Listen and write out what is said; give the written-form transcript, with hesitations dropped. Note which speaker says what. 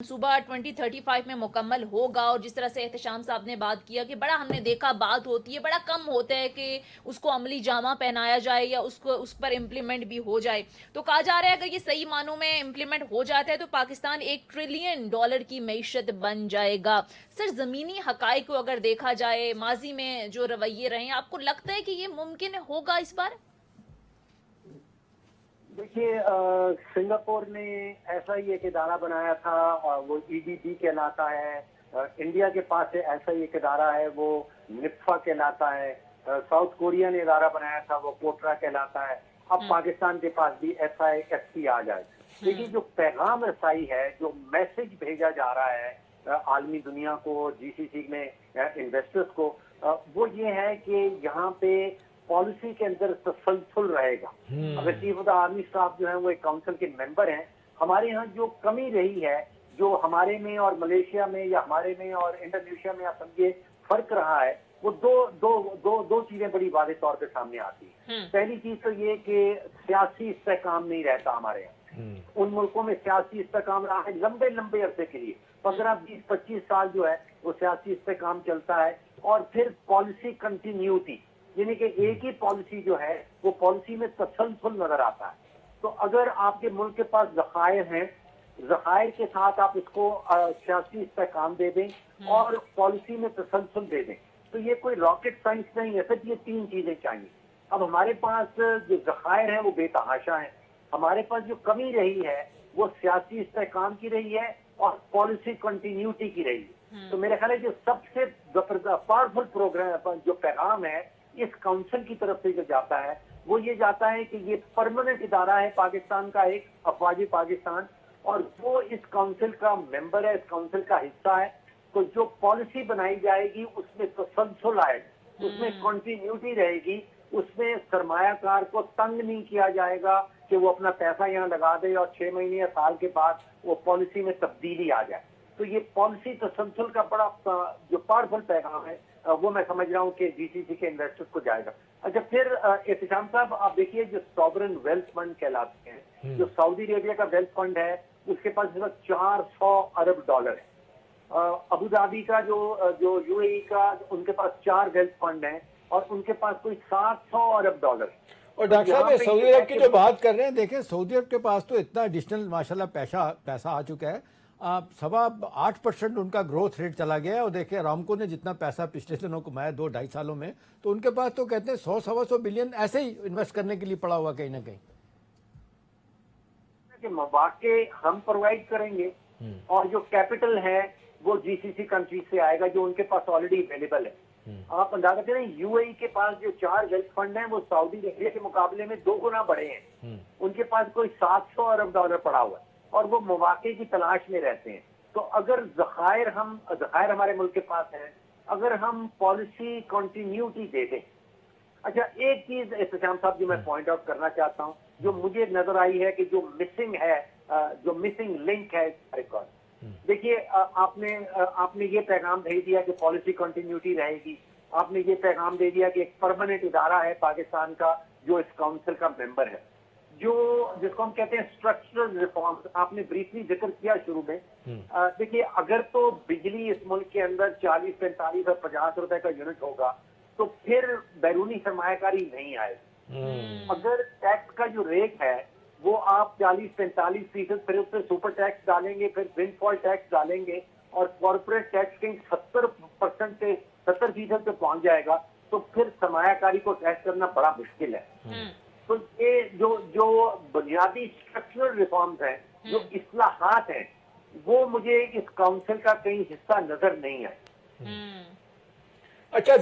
Speaker 1: मनसूबा 2035 में मुकम्मल होगा। और जिस तरह से एहतशाम साहब ने बात किया कि बड़ा हमने देखा बात होती है, बड़ा कम होता है कि उसको अमली जामा पहनाया जाए या उसको उस पर इम्प्लीमेंट भी हो जाए। तो कहा जा रहा है अगर ये सही मानों में इम्प्लीमेंट हो जाता है तो पाकिस्तान $1 ट्रिलियन की मईशत बन जाएगा। सर, ज़मीनी हकाइक को अगर देखा जाए, माजी में जो रवैये रहे, आपको लगता है कि ये मुमकिन होगा इस बार?
Speaker 2: देखिए, सिंगापुर ने ऐसा ही एक इदारा बनाया था और वो ईडीबी कहलाता है। इंडिया के पास ऐसा ही एक इदारा है, वो निप्फा कहलाता है। साउथ कोरिया ने इदारा बनाया था, वो कोटरा कहलाता है। अब पाकिस्तान के पास भी SIFC आ जाए। लेकिन जो पैगाम रसाई है, जो मैसेज भेजा जा रहा है आलमी दुनिया को, GCC में इन्वेस्टर्स को, वो ये है कि यहाँ पे पॉलिसी के अंदर तसलसल रहेगा। अगर chief of the army staff जो है वो एक काउंसिल के मेंबर हैं, हमारे यहाँ जो कमी रही है, जो हमारे में और मलेशिया में या हमारे में और इंडोनेशिया में आप समझिए फर्क रहा है, वो दो चीजें बड़ी वादे तौर पे सामने आती है। पहली चीज तो ये कि सियासी इस्तेहकाम नहीं रहता हमारे यहाँ। उन मुल्कों में सियासी इस्तेहकाम रहा है लंबे लंबे अरसे के लिए, 15, 20, 25 साल जो है वो सियासी इस्तेहकाम चलता है। और फिर पॉलिसी कंटिन्यूटी, यानी कि एक ही पॉलिसी जो है वो पॉलिसी में तसलसल नजर आता है। तो अगर आपके मुल्क के पास ज़खायर हैं, ज़खायर के साथ आप इसको सियासी इस्तेहकाम दे दें और पॉलिसी में तसलसल दे दें, तो ये कोई रॉकेट साइंस नहीं है। सिर्फ ये 3 चीजें चाहिए। अब हमारे पास जो ज़खायर हैं वो बेतहाशा हैं। हमारे पास जो कमी रही है वो सियासी इस्तेहकाम की रही है और पॉलिसी कंटिन्यूटी की रही है। तो मेरे ख्याल है जो सबसे पावरफुल प्रोग्राम जो पैगाम है इस काउंसिल की तरफ से जो जाता है वो ये जाता है कि ये परमानेंट इदारा है पाकिस्तान का, एक अफवाज पाकिस्तान, और वो इस काउंसिल का मेंबर है, इस काउंसिल का हिस्सा है। तो जो पॉलिसी बनाई जाएगी उसमें तसलसल आएगा, उसमें कंटिन्यूटी रहेगी, उसमें सरमायाकार को तंग नहीं किया जाएगा कि वो अपना पैसा यहाँ लगा दे और 6 महीने या साल के बाद वो पॉलिसी में तब्दीली आ जाए। तो ये पॉलिसी तसलसल का बड़ा जो पावरफुल पैगाम है वो मैं समझ रहा हूँ कि GCC के इन्वेस्टर्स को जाएगा। अच्छा, फिर एहतशाम साहब आप देखिए, जो सॉवरेन वेल्थ फंड कहलाते हैं, जो सऊदी अरेबिया का वेल्थ फंड है उसके पास इस वक्त $400 अरब है। अबू धाबी का जो UAE का, उनके पास 4 वेल्थ फंड हैं और उनके पास कोई $700 अरब।
Speaker 3: और डॉक्टर साहब सऊदी अरब की जो बात कर रहे हैं, देखें सऊदी अरब के पास तो इतना एडिशनल माशाल्लाह पैसा आ चुका है। 8.25% उनका ग्रोथ रेट चला गया है। और देखिए अरामको ने जितना पैसा पिछले दिनों कमाया 2-2.5 सालों में, तो उनके पास तो कहते हैं 100-125 बिलियन ऐसे ही इन्वेस्ट करने के लिए पड़ा हुआ कहीं ना कहीं।
Speaker 2: कि मौके हम प्रोवाइड करेंगे और जो कैपिटल है वो GCC कंट्री से आएगा जो उनके पास ऑलरेडी अवेलेबल है। आप अंदाजा करें, UAE के पास जो 4 वेल्थ फंड हैं वो सऊदी अरेबिया के मुकाबले में 2 गुना बड़े हैं। उनके पास कोई $700 अरब पड़ा हुआ है और वो मौके की तलाश में रहते हैं। तो अगर ज़खायर हमारे मुल्क के पास है, अगर हम पॉलिसी कंटिन्यूटी दे दें। अच्छा, एक चीज एहतशाम साहब जो मैं पॉइंट आउट करना चाहता हूँ, जो मुझे नजर आई है कि जो मिसिंग है, जो मिसिंग लिंक है रिकॉर्ड। देखिए, आपने ये पैगाम भेज दिया कि पॉलिसी कंटिन्यूटी रहेगी। आपने ये पैगाम दे दिया कि एक परमानेंट इदारा है पाकिस्तान का जो इस काउंसिल का मेंबर है, जिसको हम कहते हैं स्ट्रक्चरल रिफॉर्म्स। आपने ब्रीफली जिक्र किया शुरू में। देखिए, अगर तो बिजली इस मुल्क के अंदर 40, 45 और 50 रुपए का यूनिट होगा तो फिर बैरूनी सरमायाकारी नहीं आएगी। अगर टैक्स का जो रेट है वो आप 40-45%, फिर उस पर सुपर टैक्स डालेंगे, फिर विंडफॉल टैक्स डालेंगे और कॉर्पोरेट टैक्स कहीं 70% से 70% पे पहुंच जाएगा, तो फिर सरमायाकारी को टैक्स करना बड़ा मुश्किल है। तो ये जो बुनियादी स्ट्रक्चरल रिफॉर्म्स हैं, जो इस्लाहात हैं, वो मुझे इस काउंसिल का कहीं हिस्सा नजर नहीं आए।
Speaker 3: अच्छा।